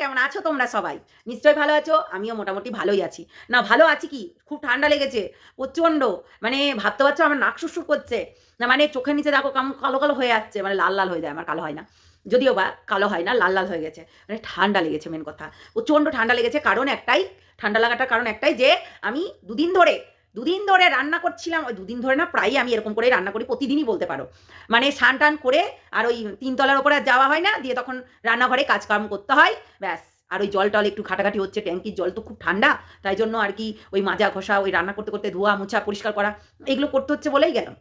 কেমন আছো তোমরা সবাই? নিশ্চয়ই ভালো আছো। আমিও মোটামুটি ভালোই আছি। না ভালো আছি কি, খুব ঠান্ডা লেগেছে প্রচণ্ড। মানে ভাবতে পারছো আমার নাক সুরসুর করছে। না মানে চোখের নিচে দেখো কালো, কালো হয়ে যাচ্ছে। মানে লাল, লাল হয়ে যায়। আমার কালো হয় না। যদিও বা কালো হয় না, লাল, লাল হয়ে গেছে। মানে ঠান্ডা লেগেছে মেন কথা। প্রচণ্ড ঠান্ডা লেগেছে কারণ একটাই, ঠান্ডা লাগাটার কারণ একটাই যে আমি দুদিন ধরে রান্না করছিলাম। ওই দুদিন ধরে না, প্রায়ই আমি এরকম করেই রান্না করি, প্রতিদিনই বলতে পারো। মানে স্নান-টান করে আর ওই ৩ তলার ওপরে আর যাওয়া হয় না। দিয়ে তখন রান্নাঘরে কাজকাম করতে হয়, ব্যাস। আর ওই জল-টল একটু ঘাটাঘাটি হচ্ছে, ট্যাঙ্কির জল তো খুব ঠান্ডা। তাই জন্য আর কি ওই মাজা ঘষা, ওই রান্না করতে, করতে ধোয়া, মোছা, পরিষ্কার করা এগুলো করতে হচ্ছে বলেই গেলাম।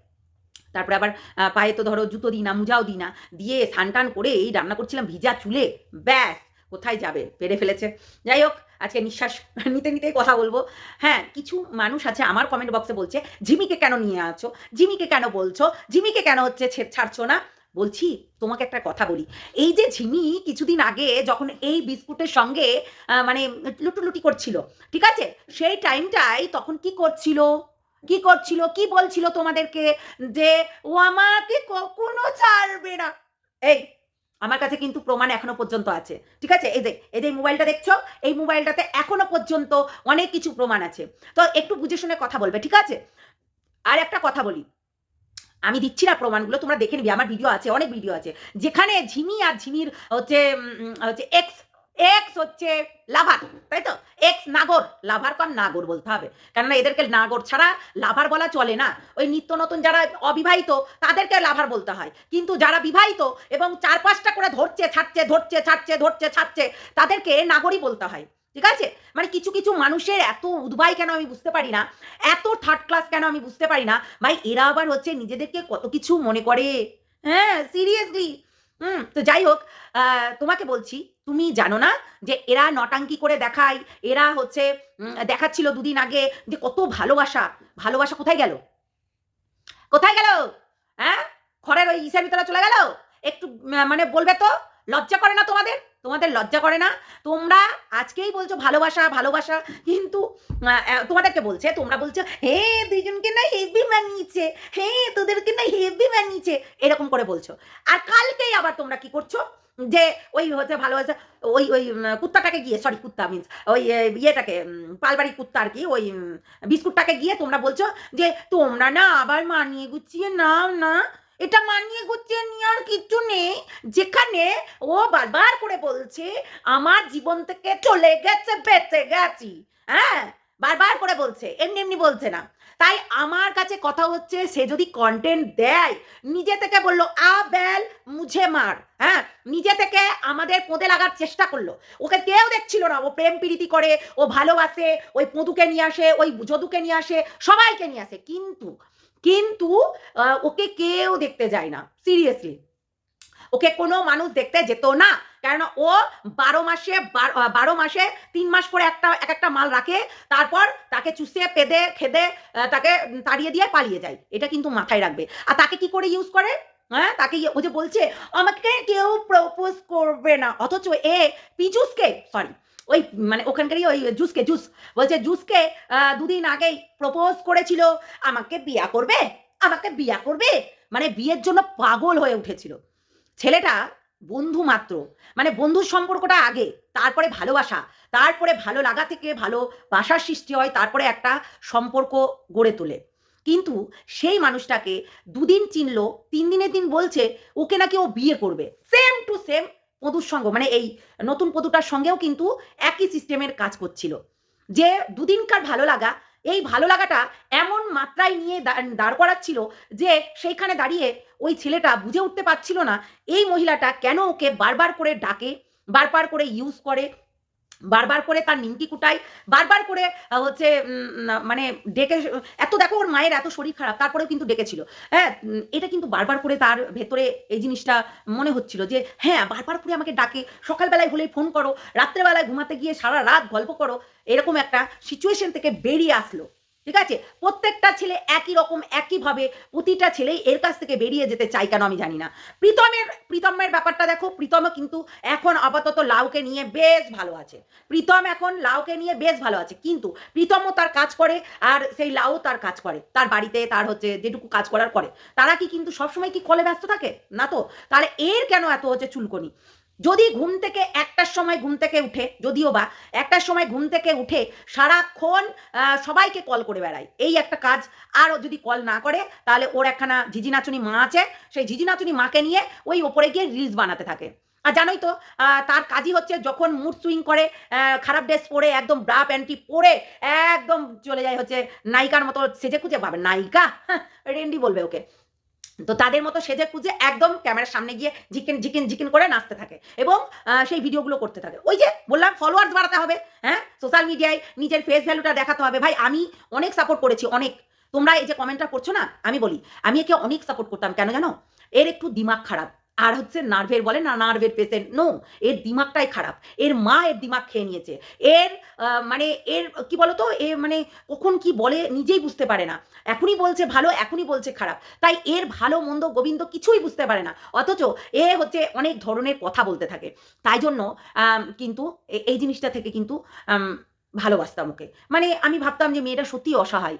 তারপরে আবার পায়ে তো ধরো জুতো দিই না, মোজাও দিই না। দিয়ে স্নান-টান করে এই রান্না করছিলাম ভিজা চুলে, ব্যাস! কোথায় যাবে? পেরে ফেলেছে। যাই হোক, আজকে নিঃশ্বাস নিতে, নিতেই কথা বলব। হ্যাঁ, কিছু মানুষ আছে আমার কমেন্ট বক্সে বলছে, "ঝিমিকে কেন নিয়ে আছো? ঝিমিকে কেন বলছো? ঝিমিকে কেন হচ্ছে ছাড়ছো না?" বলছি, তোমাকে একটা কথা বলি। এই যে ঝিমি কিছুদিন আগে যখন এই বিস্কুটের সঙ্গে মানে লুটোলুটি করছিল, ঠিক আছে? সেই টাইমটায় তখন কি করছিল? কি করছিল? কি বলছিল তোমাদেরকে? যে ও আমাকে কখনো ছাড়বে না। এই আমার কাছে কিন্তু প্রমাণ এখনো পর্যন্ত আছে। ঠিক আছে? এই যে মোবাইলটা দেখছো, এই মোবাইলটাতে এখনো পর্যন্ত অনেক কিছু প্রমাণ আছে। তো একটু বুঝে শুনে কথা বলবে, ঠিক আছে? আর একটা কথা বলি, আমি দিচ্ছি না প্রমাণগুলো, তোমরা দেখে নিবি। আমার ভিডিও আছে, অনেক ভিডিও আছে। যেখানে ঝিমি আর ঝিমির হচ্ছে এক্স, এক্স হচ্ছে লাভার, তাই তো? এক্স নাগর, লাভার কম নাগর বলতে হবে। কেননা এদেরকে নাগর ছাড়া লাভার বলা চলে না। ওই নিত্য নতুন যারা অবিবাহিত তাদেরকে লাভার বলতে হয়। কিন্তু যারা বিবাহিত এবং ৪-৫ টা করে ধরছে, ছাড়ছে, ধরছে, ছাড়ছে, ধরছে, ছাড়ছে, তাদেরকে নাগরই বলতে হয়। ঠিক আছে? মানে কিছু, কিছু মানুষের এত উদ্বাই কেন আমি বুঝতে পারি না। এত থার্ড ক্লাস কেন আমি বুঝতে পারি না। ভাই এরা আবার হচ্ছে নিজেদেরকে কত কিছু মনে করে। হ্যাঁ, সিরিয়াসলি। তো যাই হোক, তোমাকে বলছি, তুমি জানো না যে এরা নটাঙ্কি করে দেখায়, এরা হচ্ছে দেখাচ্ছিল দুদিন আগে যে কত ভালোবাসা। ভালোবাসা কোথায় গেল? কোথায় গেল? হ্যাঁ? ঘরের ওই ইসের ভিতরে চলে গেল? একটু মানে বলবে তো? লজ্জা করে না তোমাদের? তোমাদের লজ্জা করে না? তোমরা আজকেই বলছো ভালোবাসা, ভালোবাসা। কিন্তু তোমাদেরকে বলছে, তোমরা বলছো, "হে ২ জনকে না হেভি মানিয়েছে। হে তোদেরকে না হেভি মানিয়েছে।" এরকম করে বলছো। আর কালকেই আবার তোমরা কি করছো? যে ওই হচ্ছে ভালোবাসা, ওই ওই কুত্তাটাকে গিয়ে, সরি কুত্তা মিনস ওই ইয়েটাকে, পালবাড়ির কুত্তা আরকি, ওই বিস্কুটটাকে গিয়ে তোমরা বলছো যে, "তোমরা না আবার মানিয়ে গুছিয়ে নাও না।" এটা মানিয়ে গুছিয়ে নেওয়ার কিচ্ছু নেই। যেখানে ও বারবার করে বলছে, "আমার জীবন থেকে চলে গেছে, বেঁচে গেছি।" হ্যাঁ? বারবার করে বলছে। এমনি, এমনি বলছে না। তাই আমার কাছে কথা হচ্ছে, সে যদি কনটেন্ট দেয়, নিজে থেকে বলল, "আ বেল মুঝে মার।" হ্যাঁ? নিজে থেকে আমাদের পোঁদে লাগার চেষ্টা করলো। ওকে কেউ দেখছিল না। ও প্রেম প্রীতি করে, ও ভালোবাসে, ওই পদুকে নিয়ে আসে, ওই যদুকে নিয়ে আসে, সবাইকে নিয়ে আসে। কিন্তু ওকে কেউ দেখতে যায় না। সিরিয়াসলি। ওকে কোনো মানুষ দেখতে যেত না। কেননা ও ১২ মাসে ১২ মাসে ৩ মাস করে একেকটা মাল রাখে। তারপর তাকে চুষে পেদে খেদে তাকে তাড়িয়ে দিয়ে পালিয়ে যায়। এটা কিন্তু মাথায় রাখবে। আর তাকে কি করে ইউজ করে? হ্যাঁ? তাকে ও যে বলছে, "আমাকে কেউ প্রপোজ করবে না।" অথচ পীযূষকে, সরি, ওই মানে ওখানকারই ওই জুস বলছে, "জুসকে ২ দিন আগেই প্রপোজ করেছিল, আমাকে বিয়া করবে? আমাকে বিয়া করবে?" মানে বিয়ের জন্য পাগল হয়ে উঠেছিল। ছেলেটা বন্ধু মাত্র। মানে বন্ধুর সম্পর্কটা আগে, তারপরে ভালোবাসা, তারপরে ভালো লাগা থেকে ভালোবাসার সৃষ্টি হয়, তারপরে একটা সম্পর্ক গড়ে তোলে। কিন্তু সেই মানুষটাকে ২ দিন চিনল, ৩ দিনের দিন বলছে ওকে নাকি ও বিয়ে করবে। সেম টু সেম পদুর সঙ্গ, মানে এই নতুন পদুটার সঙ্গেও কিন্তু একই সিস্টেমের কাজ করছিল। যে দুদিনকার ভালো লাগা, এই ভালো লাগাটা এমন মাত্রায় নিয়ে দাঁড় করাচ্ছিল যে সেইখানে দাঁড়িয়ে ওই ছেলেটা বুঝে উঠতে পারছিল না এই মহিলাটা কেন ওকে বারবার করে ডাকে, বারবার করে ইউজ করে, বারবার করে তার নিমকি কুটায়, বারবার করে হচ্ছে মানে ডেকে, এত দেখো ওর মায়ের এত শরীর খারাপ তারপরেও কিন্তু ডেকেছিল। হ্যাঁ? এটা কিন্তু বারবার করে তার ভেতরে এই জিনিসটা মনে হচ্ছিল যে হ্যাঁ, বারবার করে আমাকে ডাকে। সকালবেলায় হলেই ফোন করো, রাত্রেবেলায় ঘুমাতে গিয়ে সারারাত গল্প করো। এরকম একটা সিচুয়েশন থেকে বেরিয়ে আসলো। ঠিক আছে? প্রত্যেকটা ছেলে একই রকম একইভাবে প্রতিটা ছেলেই এর কাছ থেকে বেরিয়ে যেতে চায় কেন আমি জানি না। প্রীতমের ব্যাপারটা দেখো, প্রীতমও কিন্তু এখন আপাতত লাউকে নিয়ে বেশ ভালো আছে। প্রীতম এখন লাউকে নিয়ে বেশ ভালো আছে। কিন্তু প্রীতমও তার কাজ করে আর সেই লাউ তার কাজ করে। তার বাড়িতে তার হচ্ছে যেটুকু কাজ করার করে। তারা কি কিন্তু সবসময় কি কলে ব্যস্ত থাকে? না তো। তাহলে এর কেন এত হচ্ছে চুলকনি? যদি ঘুম থেকে একটার সময় ঘুম থেকে উঠে, যদিও বা একটার সময় ঘুম থেকে উঠে সারাক্ষণ সবাইকে কল করে বেড়ায়, এই একটা কাজ। আর ও যদি কল না করে তাহলে ওর একখানা ঝিঝি নাচুনি মা আছে, সেই ঝিঝি নাচুনি মাকে নিয়ে ওই ওপরে গিয়ে রিলস বানাতে থাকে। আর জানোই তো তার কাজই হচ্ছে যখন মুড সুইং করে খারাপ ড্রেস পরে একদম ব্রা প্যান্টি পরে একদম চলে যায় হচ্ছে নায়িকার মতো সেজে খুঁজে পাবে, নায়িকা রেন্ডি বলবে ওকে। তো তাদের মতো সেজে খুঁজে একদম ক্যামেরার সামনে গিয়ে ঝিকিন ঝিকিন ঝিকিন করে নাচতে থাকে এবং সেই ভিডিওগুলো করতে থাকে। ওই যে বললাম ফলোয়ার্স বাড়াতে হবে, হ্যাঁ, সোশ্যাল মিডিয়ায় নিজের ফেস ভ্যালুটা দেখাতে হবে। ভাই আমি অনেক সাপোর্ট করেছি, অনেক। তোমরা এই যে কমেন্টটা করছো না, আমি বলি আমি একে অনেক সাপোর্ট করতাম। কেন জানো? এর একটু দিমাগ খারাপ, আর হচ্ছে নার্ভের বলে না, নার্ভের পেশেন্ট নো, এর দিমাগটাই খারাপ। এর মা এর দিমাগ খেয়ে নিয়েছে। এর মানে এর কি বলতো, এ মানে কখন কি বলে নিজেই বুঝতে পারে না। এখনই বলছে ভালো, এখনই বলছে খারাপ। তাই এর ভালো মন্দ গোবিন্দ কিছুই বুঝতে পারে না, অথচ এ হচ্ছে অনেক ধরনের কথা বলতে থাকে। তাই জন্য কিন্তু এই জিনিসটা থেকে কিন্তু ভালোবাসতাম ওকে। মানে আমি ভাবতাম যে মেয়েটা সত্যিই অসহায়।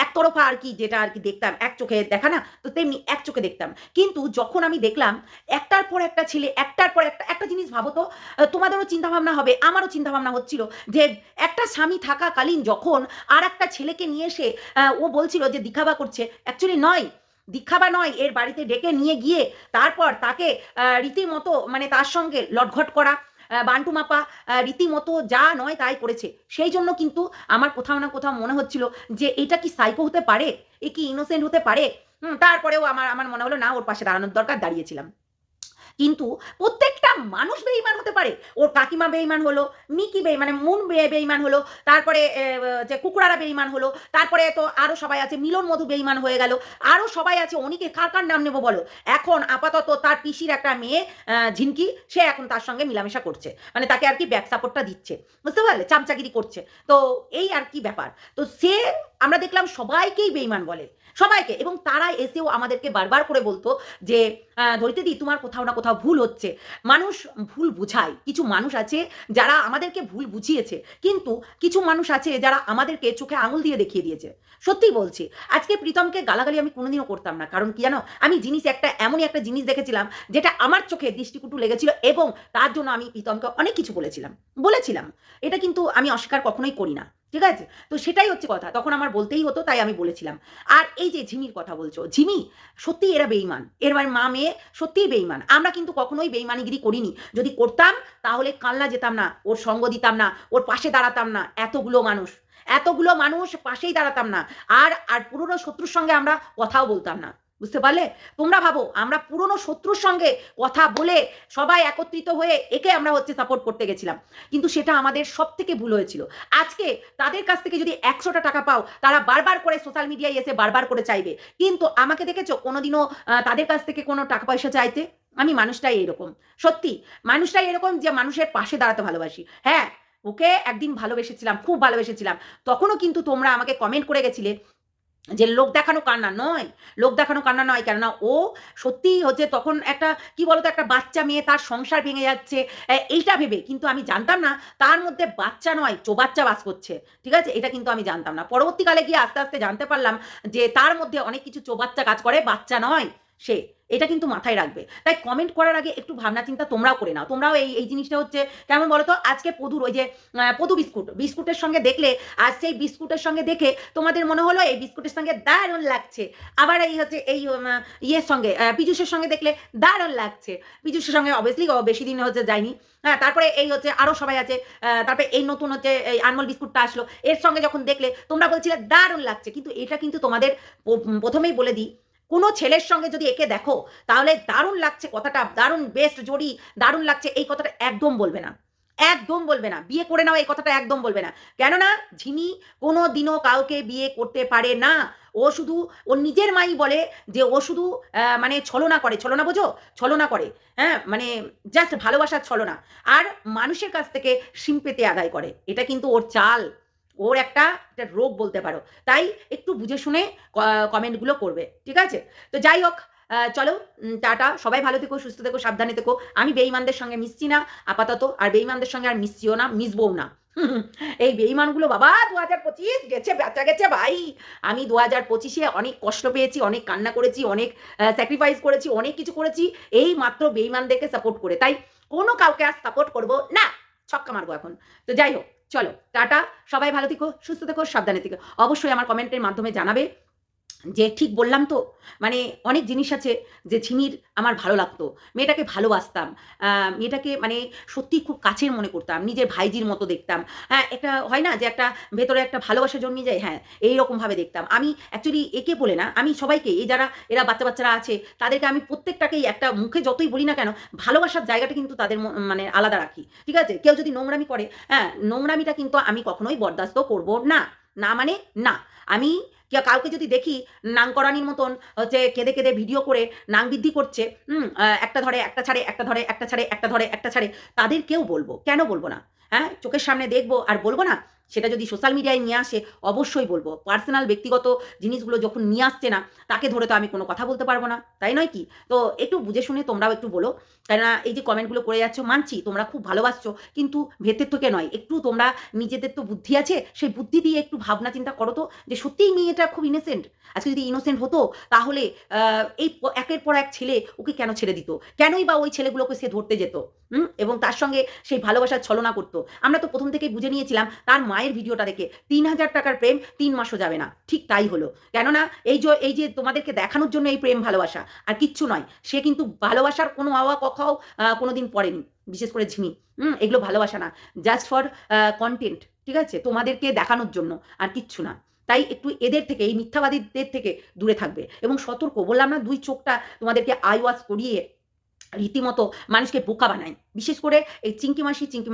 একতরফা আর কি, যেটা আর কি দেখতাম, এক চোখে দেখা না, তো তেমনি এক চোখে দেখতাম। কিন্তু যখন আমি দেখলাম একটার পর একটা ছেলে, একটার পর একটা, একটা জিনিস ভাবো তো, তোমাদেরও চিন্তাভাবনা হবে, আমারও চিন্তাভাবনা হচ্ছিল যে একটা স্বামী থাকাকালীন যখন আর একটা ছেলেকে নিয়ে এসে ও বলছিল যে দিখাবা করছে, অ্যাকচুয়ালি নয়, দীক্ষাবা নয়, এর বাড়িতে ডেকে নিয়ে গিয়ে তারপর তাকে রীতিমতো মানে তার সঙ্গে লটঘট করা, বান্টু মাপা, রীতিমতো যা নয় তাই করেছে। সেই জন্য কিন্তু আমার কোথাও না কোথাও মনে হচ্ছিল যে এটা কি সাইকো হতে পারে, এ কি ইনোসেন্ট হতে পারে। তারপরেও আমার আমার মনে হলো না, ওর পাশে দাঁড়ানোর দরকার, দাঁড়িয়েছিলাম। কিন্তু প্রত্যেকটা মানুষ বেঈমান হতে পারে। ওর কাকিমা বেঈমান হলো, মিকি মানে মুন বেঈমান হলো, তারপরে যে কুকুরারা বেঈমান হলো, তারপরে তো আরও সবাই আছে, মিলন মধু বেঈমান হয়ে গেল, আরও সবাই আছে, অনেকে কার কার নাম নেবো বলো। এখন আপাতত তার পিসির একটা মেয়ে ঝিনকি, সে এখন তার সঙ্গে মিলামেশা করছে, মানে তাকে আর কি ব্যাক সাপোর্টটা দিচ্ছে, বুঝতে পারলে, চামচাগিরি করছে। তো এই আর কি ব্যাপার। তো সে আমরা দেখলাম সবাইকেই বেঈমান বলে, সবাইকে, এবং তারা এসেও আমাদেরকে বারবার করে বলতো যে ধরিত্রীদি তোমার কোথাও না কোথাও ভুল হচ্ছে। মানুষ ভুল বুঝায়, কিছু মানুষ আছে যারা আমাদেরকে ভুল বুঝিয়েছে, কিন্তু কিছু মানুষ আছে যারা আমাদেরকে চোখে আঙুল দিয়ে দেখিয়ে দিয়েছে। সত্যি বলছি, আজকে প্রীতমকে গালাগালি আমি কোনোদিনও করতাম না, কারণ কি জানো, আমি জিনিস একটা এমনই একটা জিনিস দেখেছিলাম যেটা আমার চোখে দৃষ্টিকুটু লেগেছিল, এবং তার জন্য আমি প্রীতমকে অনেক কিছু বলেছিলাম। এটা কিন্তু আমি অস্বীকার কখনোই করি না, ঠিক আছে? তো সেটাই হচ্ছে কথা, তখন আমার বলতেই হতো, তাই আমি বলেছিলাম। আর এই যে ঝিমির কথা বলছো, ঝিমি সত্যি এরা বেঈমান, এর মা মেয়ে সত্যিই বেঈমান। আমরা কিন্তু কখনোই বেঈমানিগিরি করিনি, যদি করতাম তাহলে কালনা যেতাম না, ওর সঙ্গ দিতাম না, ওর পাশে দাঁড়াতাম না, এতগুলো মানুষ পাশেই দাঁড়াতাম না। আর আর পুরনো শত্রুর সঙ্গে আমরা কথাও বলতাম না, বুঝতে পারলে? তোমরা ভাবো আমরা পুরনো শত্রুর সঙ্গে কথা বলে সবাই একত্রিত হয়ে একে আমরা হচ্ছে সাপোর্ট করতে গেছিলাম, কিন্তু সেটা আমাদের সব থেকে ভুল হয়েছিল। আজকে তাদের কাছ থেকে যদি 100টা টাকা পাও, তারা বারবার করে সোশ্যাল মিডিয়ায় এসে বারবার করে চাইবে, কিন্তু আমাকে দেখেছো কোনোদিনও তাদের কাছ থেকে কোনো টাকা পয়সা চাইতে? আমি মানুষটাই এরকম, সত্যি মানুষটাই এরকম যে মানুষের পাশে দাঁড়াতে ভালোবাসি। হ্যাঁ, ওকে একদিন ভালোবেসেছিলাম, খুব ভালোবেসেছিলাম, তখনও কিন্তু তোমরা আমাকে কমেন্ট করে গেছিলে যে লোক দেখানো কান্না নয়, লোক দেখানো কান্না নয়, কেননা ও সত্যিই হচ্ছে তখন একটা কি বলতো, একটা বাচ্চা মেয়ে, তার সংসার ভেঙে যাচ্ছে এইটা ভেবে, কিন্তু আমি জানতাম না তার মধ্যে বাচ্চা নয় চোবাচ্চা বাস করছে, ঠিক আছে? এটা কিন্তু আমি জানতাম না। পরবর্তীকালে গিয়ে আস্তে আস্তে জানতে পারলাম যে তার মধ্যে অনেক কিছু চোবাচ্চা কাজ করে, বাচ্চা নয় সে। এটা কিন্তু মাথায় রাখবে। তাই কমেন্ট করার আগে একটু ভাবনা চিন্তা তোমরাও করে নাও। তোমরাও এই জিনিসটা হচ্ছে কেমন বলো তো, আজকে পদুর ওই যে পদু বিস্কুটের সঙ্গে দেখলে, আর সেই বিস্কুটের সঙ্গে দেখে তোমাদের মনে হলো এই বিস্কুটের সঙ্গে দারুণ লাগছে, আবার এই হচ্ছে এই ইয়ের সঙ্গে পীযূষের সঙ্গে দেখলে দারুণ লাগছে। পীযূষের সঙ্গে অবভিয়াসলি বেশি দিন হচ্ছে যায়নি, হ্যাঁ, তারপরে এই হচ্ছে আরও সবাই আছে, তারপরে এই নতুন হচ্ছে এই আনমোল বিস্কুটটা আসলো, এর সঙ্গে যখন দেখলে তোমরা বলছিলে দারুণ লাগছে, কিন্তু এটা কিন্তু তোমাদের প্রথমেই বলে দিই, কোনো ছেলের সঙ্গে যদি একে দেখো তাহলে দারুণ লাগছে কথাটা, দারুণ বেস্ট জোড়ি, দারুণ লাগছে এই কথাটা একদম বলবে না, একদম বলবে না। বিয়ে করে নাও এই কথাটা একদম বলবে না, কেননা ঝিমি কোনো দিনও কাউকে বিয়ে করতে পারে না। ও শুধু ওর নিজের মাই বলে যে ও শুধু মানে ছলনা করে, ছলনা বোঝো, ছলনা করে, হ্যাঁ, মানে জাস্ট ভালোবাসার ছলনা, আর মানুষের কাছ থেকে সিম পেতে আদায় করে, এটা কিন্তু ওর চাল, ওর একটা রোগ বলতে পারো। তাই একটু বুঝে শুনে কমেন্টগুলো করবে, ঠিক আছে? তো যাই হোক, চলো, টাটা, সবাই ভালো থেকো, সুস্থ থেকো, সাবধানে থেকো। আমি বেঈমানদের সঙ্গে মিশছি না আপাতত, আর বেঈমানদের সঙ্গে আর মিশছিও না, মিশবও না। এই বেঈমানগুলো বাবা 2025 গেছে, বেচা গেছে ভাই। আমি 2025-এ অনেক কষ্ট পেয়েছি, অনেক কান্না করেছি, অনেক স্যাক্রিফাইস করেছি, অনেক কিছু করেছি এই মাত্র বেঈমানদেরকে সাপোর্ট করে। তাই কোনো কাউকে আর সাপোর্ট করব না, ছক্কা মারবো এখন। তো যাই হোক, চলো টাটা, সবাই ভালো থেকো, সুস্থ থেকো, সাবধানে থেকো। অবশ্যই আমার কমেন্টের মাধ্যমে জানাবে যে ঠিক বললাম তো? মানে অনেক জিনিস আছে যে ঝিমির আমার ভালো লাগতো। মেয়েটাকে ভালোবাসতাম। মেয়েটাকে মানে সত্যিই খুব কাছের মনে করতাম। নিজের ভাইঝির মতো দেখতাম। হ্যাঁ, একটা হয় না যে একটা ভেতরে একটা ভালোবাসা জন্মে যায়? হ্যাঁ, এইরকমভাবে দেখতাম। আমি অ্যাকচুয়ালি একে বলে না, আমি সবাইকে এই যারা এরা বাচ্চা-বাচ্চারা আছে তাদেরকে আমি প্রত্যেকটাকেই একটা মুখে যতই বলি না কেন, ভালোবাসার জায়গাটা কিন্তু তাদের মানে আলাদা রাখি। ঠিক আছে? কেউ যদি নোংরামি করে, হ্যাঁ, নোংরামিটা কিন্তু আমি কখনোই বরদাস্ত করব না। না মানে না। আমি কাউকে যদি দেখি নাংকরানির মতন হচ্ছে কেঁদে, কেঁদে ভিডিও করে নাং বৃদ্ধি করছে, একটা ধরে, একটা ছাড়ে, একটা ধরে, একটা ছাড়ে, একটা ধরে, একটা ছাড়ে, তাদেরকেও বলব। কেন বলব না? হ্যাঁ? চোখের সামনে দেখব আর বলব না? সেটা যদি সোশ্যাল মিডিয়ায় নিয়ে আসে অবশ্যই বলব। পার্সোনাল ব্যক্তিগত জিনিসগুলো যখন নিয়ে আসছে না, তাকে ধরে তো আমি কোনো কথা বলতে পারব না। তাই নয় কি? তো একটু বুঝে শুনে তোমরাও একটু বলো। কেননা এই যে কমেন্টগুলো করে যাচ্ছ মানছি তোমরা খুব ভালোবাসছো, কিন্তু ভেতর থেকে নয়। একটু তোমরা নিজেদের তো বুদ্ধি আছে, সেই বুদ্ধি দিয়ে একটু ভাবনা চিন্তা করো তো যে সত্যিই মেয়েটা খুব ইনোসেন্ট। আজকে যদি ইনোসেন্ট হতো তাহলে এই একের পর এক ছেলে ওকে কেন ছেড়ে দিত? কেনই বা ওই ছেলেগুলোকে সে ধরতে যেত? এবং তার সঙ্গে সেই ভালোবাসার ছলনা করত। আমরা তো প্রথম থেকেই বুঝে নিয়েছিলাম তার মায়ের ভিডিওটা দেখে ৩,০০০ টাকার প্রেম ৩ মাসও যাবে না। ঠিক তাই হলো। কেননা এই যে তোমাদেরকে দেখানোর জন্য এই প্রেম ভালোবাসা আর কিচ্ছু নয়। সে কিন্তু ভালোবাসার কোনো আওয়া কখাও কোনোদিন পড়েনি। বিশেষ করে ঝিমি। এগুলো ভালোবাসা না। Just for content. ঠিক আছে? তোমাদেরকে দেখানোর জন্য আর কিচ্ছু না। তাই একটু এদের থেকে, এই মিথ্যাবাদীদের থেকে দূরে থাকবে এবং সতর্ক। বললাম না ২ চোখটা তোমাদেরকে আই ওয়াশ করিয়ে রীতিমতো মানুষকে বোকা বানায়। বিশেষ করে এই চিঙ্কি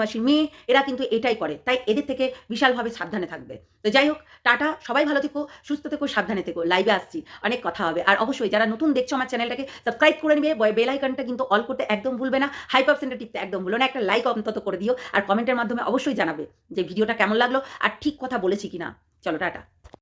মাসির মেয়ে এরা কিন্তু এটাই করে। তাই এদের থেকে বিশালভাবে সাবধানে থাকবে। তো যাই হোক, টাটা, সবাই ভালো থেকো, সুস্থ থেকো, সাবধানে থেকো। লাইভে আসছি। অনেক কথা হবে। আর অবশ্যই যারা নতুন দেখছো আমার চ্যানেলটাকে সাবস্ক্রাইব করে নিবে। বেল আইকনটা কিন্তু অল করতে একদম ভুলবে না। হাইপ অপশনটা টিপতে একদম ভুলো না। একটা লাইক অন্তত করে দিও। আর কমেন্টের মাধ্যমে অবশ্যই জানাবে যে ভিডিওটা কেমন লাগলো আর ঠিক কথা বলেছি কিনা। চলো টাটা।